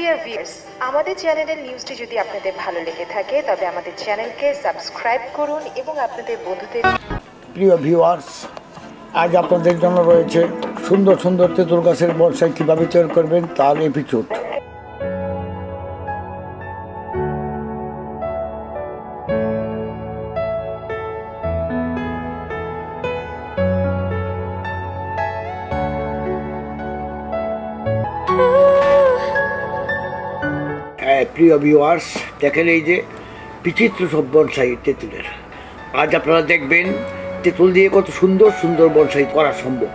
Dear viewers, আমাদের চ্যানেলের নিউজটি যদি আপনাদের ভালো লেগে থাকে তবে আমাদের চ্যানেলকে সাবস্ক্রাইব করুন এবং আপনাদের বন্ধুদের। প্রিয় ভিউয়ার্স, আজ আপনাদের জন্য রয়েছে সুন্দর সুন্দর তেঁতুল গাছের বনসাই কীভাবে তৈরি করবেন তার এপিসোড। প্রিয় ভিউয়ার্স, দেখেন এই যে বিচিত্র সব বনসাই তেঁতুলের। আজ আপনারা দেখবেন তেঁতুল দিয়ে কত সুন্দর সুন্দর বনসাই করা সম্ভব,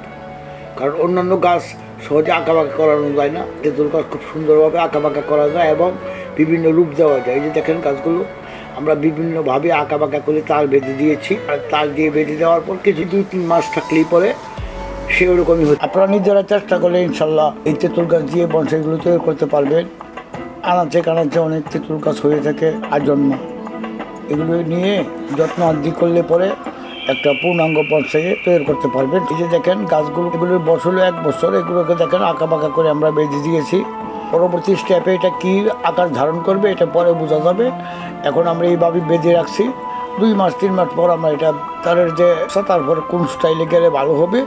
কারণ অন্যান্য গাছ সহজে আঁকাবাঁকা করানো যায় না, তেঁতুল গাছ খুব সুন্দরভাবে আঁকাবাঁকা করা যায় এবং বিভিন্ন রূপ দেওয়া যায়। এই যে দেখেন গাছগুলো আমরা বিভিন্নভাবে আঁকাবাঁকা করে তার বেঁধে দিয়েছি, আর তার দিয়ে বেঁধে দেওয়ার পর কিছু 2-3 মাস থাকলেই পরে সে ওরকমই হচ্ছে। আপনারা নিজেরা চেষ্টা করলে ইনশাল্লাহ এই তেঁতুল গাছ দিয়ে বনসাইগুলো তৈরি করতে পারবেন। আনাচে কানাচে অনেক তেঁতুল গাছ হয়ে থাকে আজন্ম, এগুলো নিয়ে যত্ন আদি করলে পরে একটা পূর্ণাঙ্গ বনসাই তৈরি করতে পারবেন। এই যে দেখেন গাছগুলো, এগুলোর বয়স হলো 1 বছর। এগুলোকে দেখেন আঁকাবাঁকা করে আমরা বেঁধে দিয়েছি। পরবর্তী স্টেপে এটা কী আকার ধারণ করবে এটা পরে বোঝা যাবে। এখন আমরা এইভাবে বেঁধে রাখছি। 2 মাস 3 মাস পর আমরা এটা তারের যে তারপরে কোন স্টাইলে গেলে ভালো হবে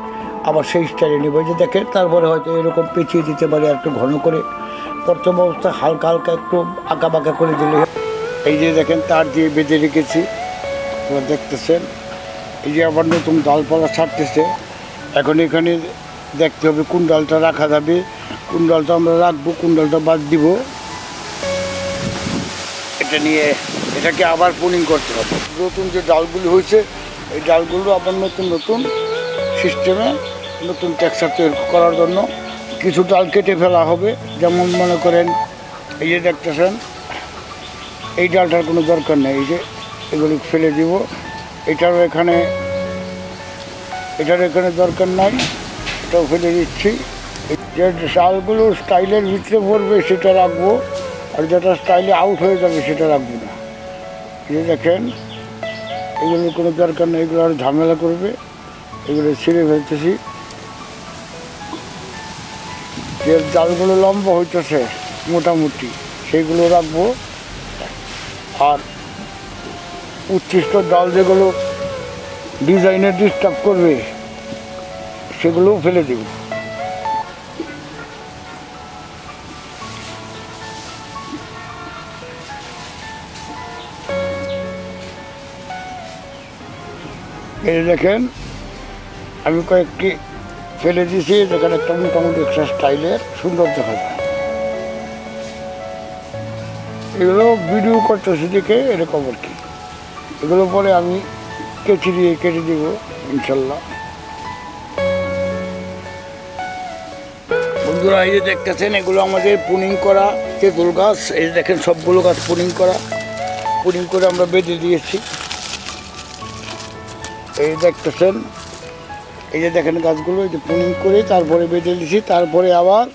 আবার সেই স্টাইলে নেব। এই যে দেখেন তারপরে হয়তো এরকম পেঁচিয়ে দিতে পারে একটু ঘন করে, প্রথম অবস্থায় হালকা হালকা একটু আঁকাবাঁকা করে দিলে। এই যে দেখেন তার দিয়ে বেঁধে রেখেছি, আপনারা দেখতেছেন। এই যে আবার নতুন ডালপালা ছাড়তেছে। এখন এখানে দেখতে হবে কোন ডালটা রাখা যাবে, কোন ডালটা আমরা রাখবো, কোন ডালটা বাদ দিব। এটা নিয়ে এটাকে আবার পুলিং করতে হবে। নতুন যে ডালগুলি হয়েছে এই ডালগুলো আবার নতুন নতুন সিস্টেমে নতুন টেক্সচার তৈরি করার জন্য কিছু ডাল কেটে ফেলা হবে। যেমন মনে করেন এই যে দেখতেছেন এই ডালটার কোনো দরকার নেই, এই যে এগুলি ফেলে দিব। এটারও এখানে দরকার নাই, এটাও ফেলে দিচ্ছি। যে ডালগুলো স্টাইলের ভিতরে পড়বে সেটা রাখবো, আর যেটা স্টাইলে আউট হয়ে যাবে সেটা রাখবো না। এই যে দেখেন এগুলোর কোনো দরকার নেই, এগুলো আর ঝামেলা করবে, এগুলো ছিঁড়ে ফেলতেছি। যে ডালগুলো লম্বা হইতেছে মোটামুটি সেইগুলো রাখবো, আর উচ্ছিষ্ট ডাল যেগুলো ডিজাইনে ডিস্টার্ব করবে সেগুলোও ফেলে দেব। এই দেখেন আমি কয়েকটি ফেলে দিয়েছি, যেখানে একটা মোটামুটি একটা স্টাইলের সুন্দর দেখা যায়। এগুলো ভিডিও করতেছি দেখে এরকম আর কি। এগুলো পরে আমি কেচি দিয়ে কেটে দেব ইনশাল্লাহ। বন্ধুরা এই যে দেখতেছেন এগুলো আমাদের পুনিং করা তেঁতুল গাছ। এই দেখেন সবগুলো গাছ পুনিং করে আমরা বেঁধে দিয়েছি। এই দেখতেছেন এই যে দেখেন গাছগুলো এই যে পুনিং করে তারপরে বেঁধে দিয়েছি। তারপরে আবার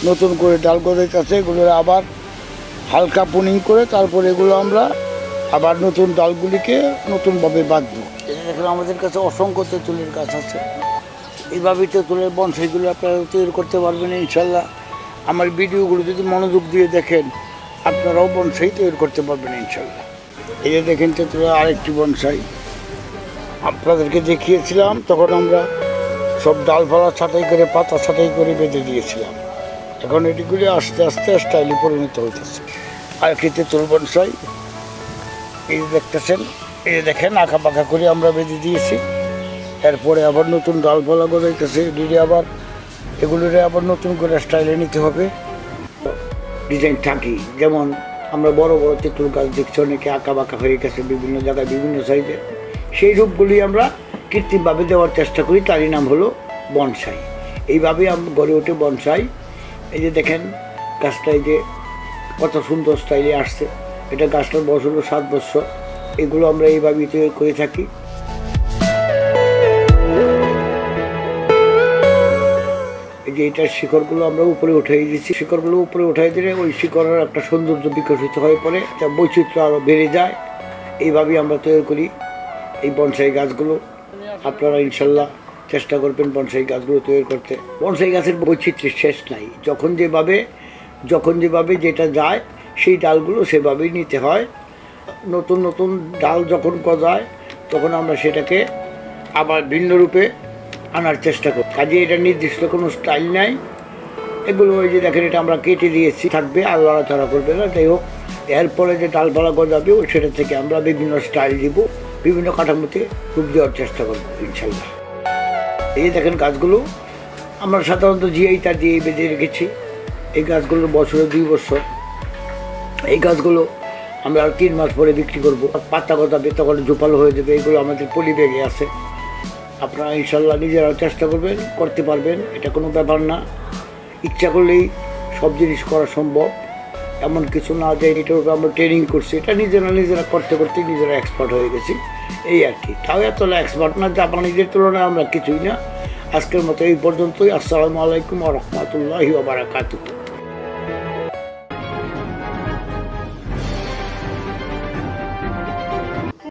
নতুন করে ডাল গজাইতেছে, এগুলো আবার হালকা পুনিং করে তারপরে এগুলো আমরা আবার নতুন ডালগুলিকে নতুনভাবে বাঁধবো। এই যে দেখেন আমাদের কাছে অসংখ্য তেঁতুলের গাছ আছে। এইভাবেই তেঁতুলের বনসাইগুলো আপনারা তৈরি করতে পারবেন ইনশাল্লাহ। আমার ভিডিওগুলো যদি মনোযোগ দিয়ে দেখেন আপনারাও বনসাই তৈরি করতে পারবেন ইনশাল্লাহ। এই যে দেখেন তেঁতুলের আরেকটি বনসাই আপনাদেরকে দেখিয়েছিলাম, তখন আমরা সব ডালপালা ছাঁটাই করে পাতা ছাঁটাই করে বেঁধে দিয়েছিলাম। এখন এটিগুলি আস্তে আস্তে স্টাইলে পরিণত হইতেছে। আরেকটি তেঁতুল বনসাই এই যে দেখতেছেন, এই যে দেখেন আঁকাবাঁকা করে আমরা বেঁধে দিয়েছি। এরপরে আবার নতুন ডালপালা গজাইতেছে, এগুলোরে আবার নতুন করে স্টাইলে নিতে হবে। ডিজাইন থাকি যেমন আমরা বড় বড় তেঁতুল গাছ দেখছি অনেকে আঁকাবাঁকা হয়ে গেছে বিভিন্ন জায়গায় বিভিন্ন সাইজে, সেই রূপগুলি আমরা কৃত্রিমভাবে দেওয়ার চেষ্টা করি, তারই নাম হলো বনসাই। এইভাবেই গড়ে ওঠে বনসাই। এই যে দেখেন গাছটা এই যে কত সুন্দর স্টাইলে আসছে। এটা গাছটার বয়স হলো 7 বছর। এগুলো আমরা এইভাবেই তৈরি করে থাকি। এই যে এটার শিকড়গুলো আমরা উপরে উঠাই দিচ্ছি। শিকড়গুলো উপরে উঠাই দিলে ওই শিকড়ের একটা সৌন্দর্য বিকশিত হয়ে পড়ে, যা বৈচিত্র্য আরও বেড়ে যায়। এইভাবেই আমরা তৈরি করি এই বনসাই গাছগুলো। আপনারা ইনশাল্লাহ চেষ্টা করবেন বনসাই গাছগুলো তৈরি করতে। বনসাই গাছের বৈচিত্র্যের শেষ নাই, যখন যেভাবে যখন যেভাবে যেটা যায় সেই ডালগুলো সেভাবেই নিতে হয়। নতুন নতুন ডাল যখন গজায় তখন আমরা সেটাকে আবার ভিন্ন রূপে আনার চেষ্টা করি। কাজে এটা নির্দিষ্ট কোনো স্টাইল নাই। এগুলো ওই যে দেখেন এটা আমরা কেটে দিয়েছি, থাকবে আর লড়াচড়া করবে না। যাই হোক, এরপরে যে ডালপালা গজাবে সেটা থেকে আমরা বিভিন্ন স্টাইল দিব, বিভিন্ন কাঠামোতে রূপ দেওয়ার চেষ্টা করবো ইনশাল্লাহ। এই দেখেন গাছগুলো আমরা সাধারণত জিআই তার দিয়ে বেঁধে রেখেছি। এই গাছগুলোর বছরে 2 বছর। এই গাছগুলো আমরা আর 3 মাস পরে বিক্রি করবো। পাতা গজাবে তখন জোপালো হয়ে যাবে। এগুলো আমাদের পলি ব্যাগে আছে। আপনারা ইনশাল্লাহ নিজেরাও চেষ্টা করবেন, করতে পারবেন, এটা কোনো ব্যাপার না। ইচ্ছা করলেই সব জিনিস করা সম্ভব, এমন কিছু না যে এটার উপরে আমরা ট্রেনিং করছি। এটা নিজেরা করতে করতে নিজেরা এক্সপার্ট হয়ে গেছি, এই আর কি। তাও এতটা এক্সপার্ট না, জাপানিদের তুলনায় আমরা কিছুই না। আজকের মতো এই পর্যন্তই। আসসালামু আলাইকুম ওয়া রাহমাতুল্লাহি ওয়া বারাকাতুহু।